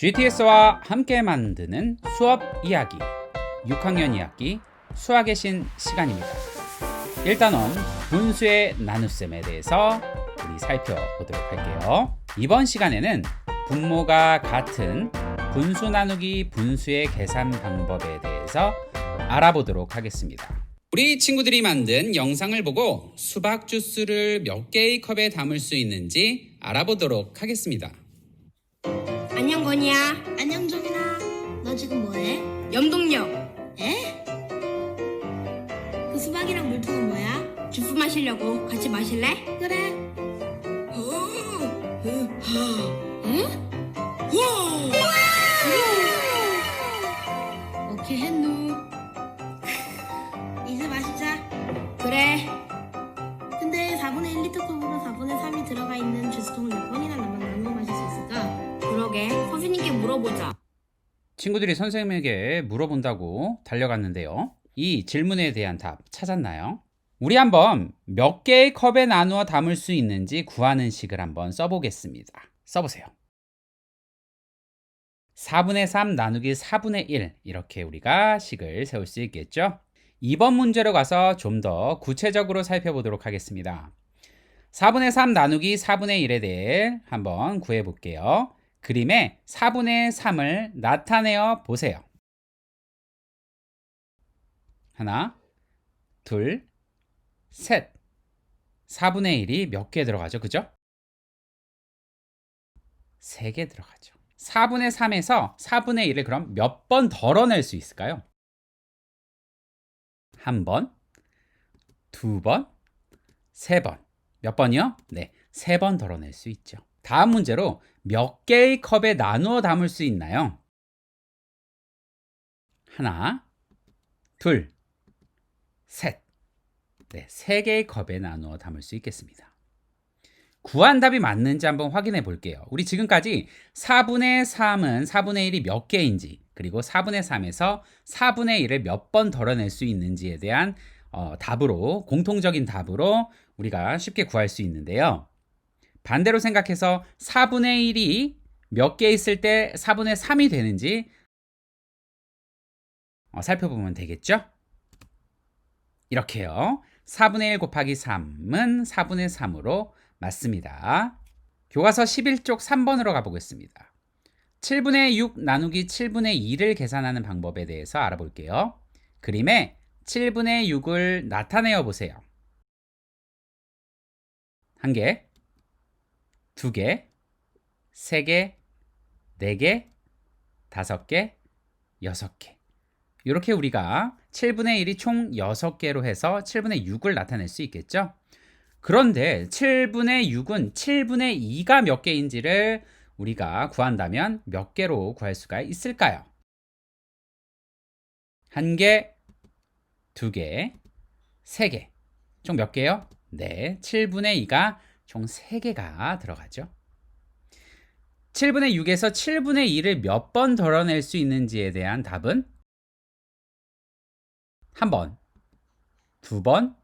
GTS와 함께 만드는 수업 이야기 6학년 2학기 수학의 신 시간입니다. 일단은 분수의 나눗셈에 대해서 우리 살펴보도록 할게요. 이번 시간에는 분모가 같은 분수 나누기 분수의 계산 방법에 대해서 알아보도록 하겠습니다. 우리 친구들이 만든 영상을 보고 수박 주스를 몇 개의 컵에 담을 수 있는지 알아보도록 하겠습니다. 안녕 건이야. 안녕 종인아. 너 지금 뭐해? 염동력. 에? 그 수박이랑 물통은 뭐야? 주스 마시려고 같이 마실래? 그래. 응? 오케이 했누. 이제 마시자. 그래. 근데 4분의 1리터 컵으로 4분의 3이 들어가 있는 주스통을 몇 번이나 나눠 마실 수 있을까? 그러게. 선생님께 물어보자. 친구들이 선생님에게 물어본다고 달려갔는데요. 이 질문에 대한 답 찾았나요? 우리 한번 몇 개의 컵에 나누어 담을 수 있는지 구하는 식을 한번 써보겠습니다. 써보세요. 4분의 3 나누기 4분의 1 이렇게 우리가 식을 세울 수 있겠죠? 이번 문제로 가서 좀 더 구체적으로 살펴보도록 하겠습니다. 4분의 3 나누기 4분의 1에 대해 한번 구해볼게요. 그림에 4분의 3을 나타내어 보세요. 하나, 둘, 셋. 4분의 1이 몇 개 들어가죠? 그죠? 3개 들어가죠. 4분의 3에서 4분의 1을 그럼 몇 번 덜어낼 수 있을까요? 한 번, 두 번, 세 번. 몇 번이요? 네, 3번 덜어낼 수 있죠. 다음 문제로 몇 개의 컵에 나누어 담을 수 있나요? 하나, 둘, 셋. 네, 3개의 컵에 나누어 담을 수 있겠습니다. 구한 답이 맞는지 한번 확인해 볼게요. 우리 지금까지 4분의 3은 4분의 1이 몇 개인지, 그리고 4분의 3에서 4분의 1을 몇 번 덜어낼 수 있는지에 대한 답으로, 공통적인 답으로 우리가 쉽게 구할 수 있는데요. 반대로 생각해서 4분의 1이 몇 개 있을 때 4분의 3이 되는지 살펴보면 되겠죠? 이렇게요. 4분의 1 곱하기 3은 4분의 3으로 맞습니다. 교과서 11쪽 3번으로 가보겠습니다. 7분의 6 나누기 7분의 2를 계산하는 방법에 대해서 알아볼게요. 그림에 7분의 6을 나타내어 보세요. 한 개, 두 개, 세 개, 네 개, 다섯 개, 여섯 개. 이렇게 우리가 7분의 1이 총 6개로 해서 7분의 6을 나타낼 수 있겠죠? 그런데 7분의 6은 7분의 2가 몇 개인지를 우리가 구한다면 몇 개로 구할 수가 있을까요? 한 개, 두 개, 세 개. 총 몇 개요? 네, 7분의 2가 총 3개가 들어가죠. 7분의 6에서 7분의 2를 몇 번 덜어낼 수 있는지에 대한 답은 한 번, 두 번,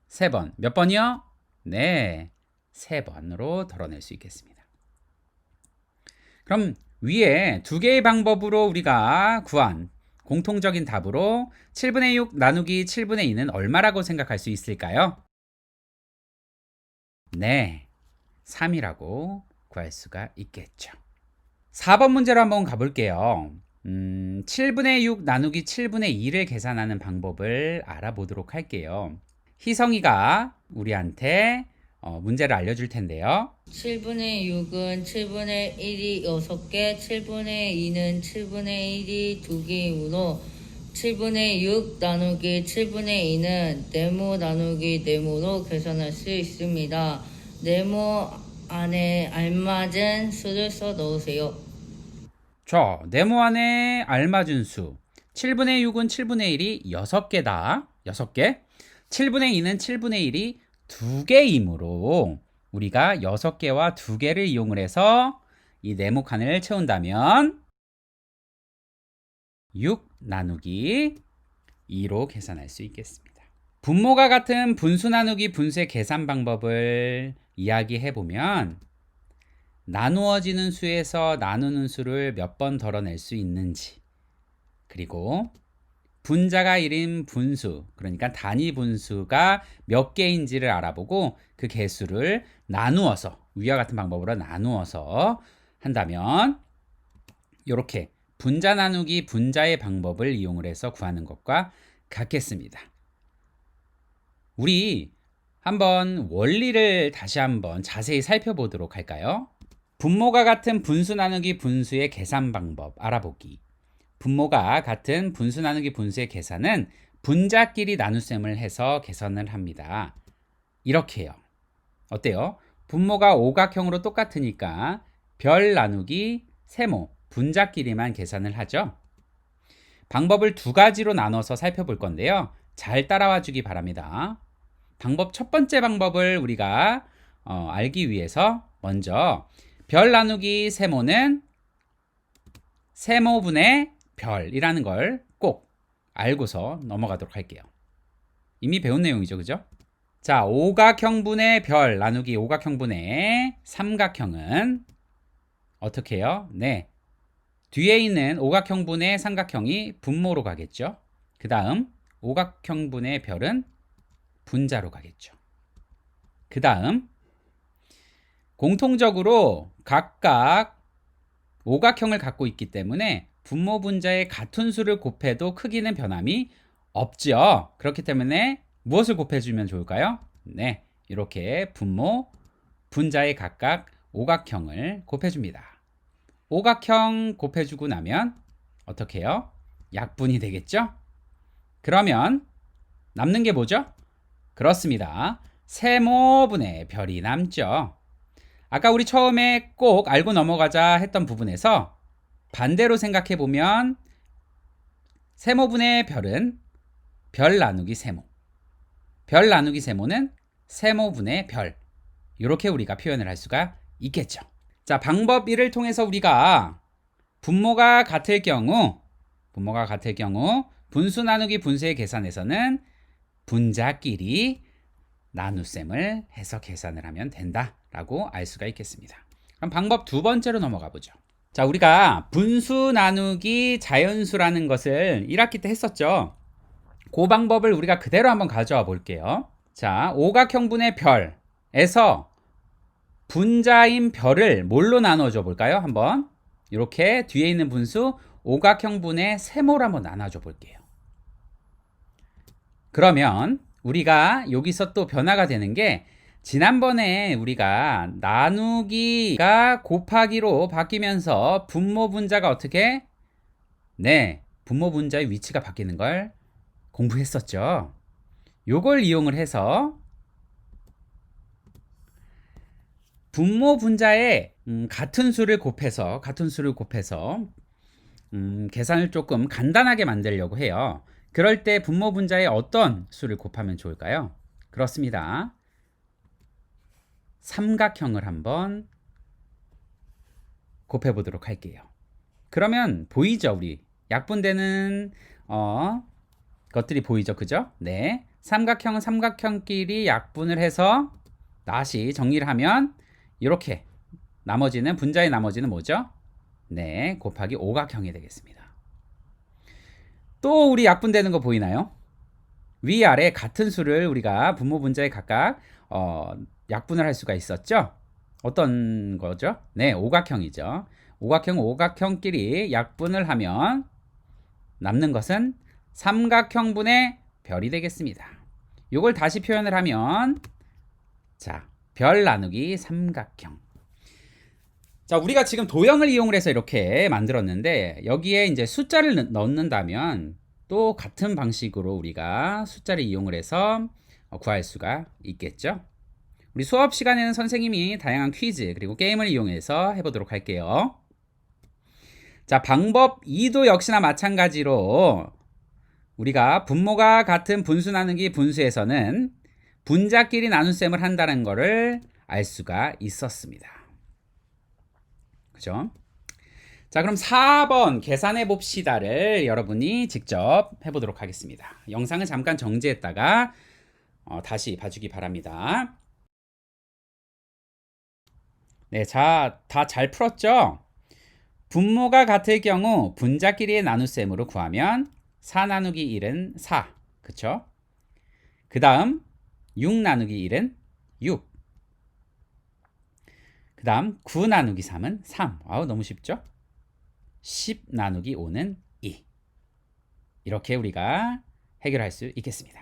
세 번. 몇 번이요? 네, 3번으로 덜어낼 수 있겠습니다. 그럼 위에 두 개의 방법으로 우리가 구한 공통적인 답으로 7분의 6 나누기 7분의 2는 얼마라고 생각할 수 있을까요? 네, 3이라고 구할 수가 있겠죠. 4번 문제로 한번 가볼게요. 7분의 6 나누기 7분의 2를 계산하는 방법을 알아보도록 할게요. 희성이가 우리한테 문제를 알려줄 텐데요. 7분의 6은 7분의 1이 6개, 7분의 2는 7분의 1이 2개이므로 7분의 6 나누기 7분의 2는 네모 나누기 네모로 계산할 수 있습니다. 네모 안에 알맞은 수를 써 넣으세요. 자, 네모 안에 알맞은 수. 7분의 6은 7분의 1이 6개다. 6개. 7분의 2는 7분의 1이 2개이므로 우리가 6개와 2개를 이용을 해서 이 네모 칸을 채운다면 6 나누기 2로 계산할 수 있겠습니다. 분모가 같은 분수 나누기 분수의 계산 방법을 이야기해 보면 나누어지는 수에서 나누는 수를 몇 번 덜어낼 수 있는지, 그리고 분자가 1인 분수, 그러니까 단위 분수가 몇 개인지를 알아보고 그 개수를 나누어서, 위와 같은 방법으로 나누어서 한다면 이렇게 분자 나누기 분자의 방법을 이용을 해서 구하는 것과 같겠습니다. 우리 한번 원리를 다시 한번 자세히 살펴보도록 할까요? 분모가 같은 분수 나누기 분수의 계산 방법 알아보기. 분모가 같은 분수 나누기 분수의 계산은 분자끼리 나눗셈을 해서 계산을 합니다. 이렇게요. 어때요? 분모가 오각형으로 똑같으니까 별 나누기 세모, 분자끼리만 계산을 하죠. 방법을 두 가지로 나눠서 살펴볼 건데요. 잘 따라와 주기 바랍니다. 방법 첫 번째 방법을 우리가 알기 위해서 먼저 별 나누기 세모는 세모분의 별이라는 걸 꼭 알고서 넘어가도록 할게요. 이미 배운 내용이죠, 그죠? 자, 오각형분의 별 나누기 오각형분의 삼각형은 어떻게 해요? 네, 뒤에 있는 오각형분의 삼각형이 분모로 가겠죠. 그 다음 오각형분의 별은 분자로 가겠죠. 그 다음 공통적으로 각각 오각형을 갖고 있기 때문에 분모 분자의 같은 수를 곱해도 크기는 변함이 없죠. 그렇기 때문에 무엇을 곱해주면 좋을까요? 네, 이렇게 분모 분자의 각각 오각형을 곱해줍니다. 오각형 곱해주고 나면 어떻게 해요? 약분이 되겠죠? 그러면 남는 게 뭐죠? 그렇습니다. 세모분의 별이 남죠. 아까 우리 처음에 꼭 알고 넘어가자 했던 부분에서 반대로 생각해 보면 세모분의 별은 별 나누기 세모, 별 나누기 세모는 세모분의 별, 이렇게 우리가 표현을 할 수가 있겠죠. 자, 방법 1을 통해서 우리가 분모가 같을 경우 분수 나누기 분수의 계산에서는 분자끼리 나눗셈을 해서 계산을 하면 된다라고 알 수가 있겠습니다. 그럼 방법 두 번째로 넘어가 보죠. 자, 우리가 분수 나누기 자연수라는 것을 1학기 때 했었죠. 그 방법을 우리가 그대로 한번 가져와 볼게요. 자, 오각형분의 별에서 분자인 별을 뭘로 나눠줘 볼까요? 한번 이렇게 뒤에 있는 분수 오각형분의 세모로 한번 나눠줘 볼게요. 그러면 우리가 여기서 또 변화가 되는 게, 지난번에 우리가 나누기가 곱하기로 바뀌면서 분모 분자가 어떻게? 네, 분모 분자의 위치가 바뀌는 걸 공부했었죠. 요걸 이용을 해서 분모 분자의 같은 수를 곱해서 계산을 조금 간단하게 만들려고 해요. 그럴 때 분모 분자의 어떤 수를 곱하면 좋을까요? 그렇습니다. 삼각형을 한번 곱해 보도록 할게요. 그러면 보이죠? 우리 약분되는 것들이 보이죠? 그죠? 네, 삼각형은 삼각형끼리 약분을 해서 다시 정리를 하면 이렇게 나머지는 분자의 나머지는 뭐죠? 네, 곱하기 오각형이 되겠습니다. 또 우리 약분되는 거 보이나요? 위아래 같은 수를 우리가 분모 분자에 각각 약분을 할 수가 있었죠? 어떤 거죠? 네, 오각형이죠. 오각형끼리 약분을 하면 남는 것은 삼각형분의 별이 되겠습니다. 이걸 다시 표현을 하면, 자, 별 나누기 삼각형. 자, 우리가 지금 도형을 이용을 해서 이렇게 만들었는데, 여기에 이제 숫자를 넣는다면 또 같은 방식으로 우리가 숫자를 이용을 해서 구할 수가 있겠죠. 우리 수업 시간에는 선생님이 다양한 퀴즈 그리고 게임을 이용해서 해보도록 할게요. 자, 방법 2도 역시나 마찬가지로 우리가 분모가 같은 분수 나누기 분수에서는 분자끼리 나눗셈을 한다는 것을 알 수가 있었습니다. 그죠? 자, 그럼 4번 계산해 봅시다를 여러분이 직접 해보도록 하겠습니다. 영상을 잠깐 정지했다가 다시 봐주기 바랍니다. 네, 자, 다 잘 풀었죠? 분모가 같을 경우 분자끼리의 나눗셈으로 구하면 4 나누기 1은 4. 그쵸? 그 다음 6 나누기 1은 6. 그 다음 9 나누기 3은 3. 아우, 너무 쉽죠? 10 나누기 5는 2. 이렇게 우리가 해결할 수 있겠습니다.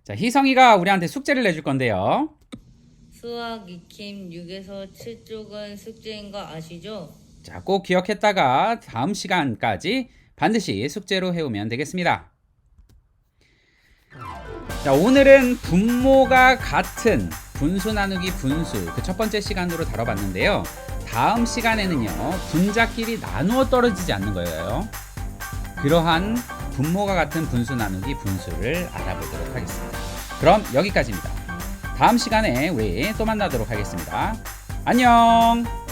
자, 희성이가 우리한테 숙제를 내줄 건데요. 수학 익힘 6에서 7쪽은 숙제인 거 아시죠? 자, 꼭 기억했다가 다음 시간까지 반드시 숙제로 해오면 되겠습니다. 자, 오늘은 분모가 같은 분수 나누기 분수 그 첫 번째 시간으로 다뤄봤는데요. 다음 시간에는요, 분자끼리 나누어 떨어지지 않는 거예요. 그러한 분모가 같은 분수 나누기 분수를 알아보도록 하겠습니다. 그럼 여기까지입니다. 다음 시간에 우리 또 만나도록 하겠습니다. 안녕!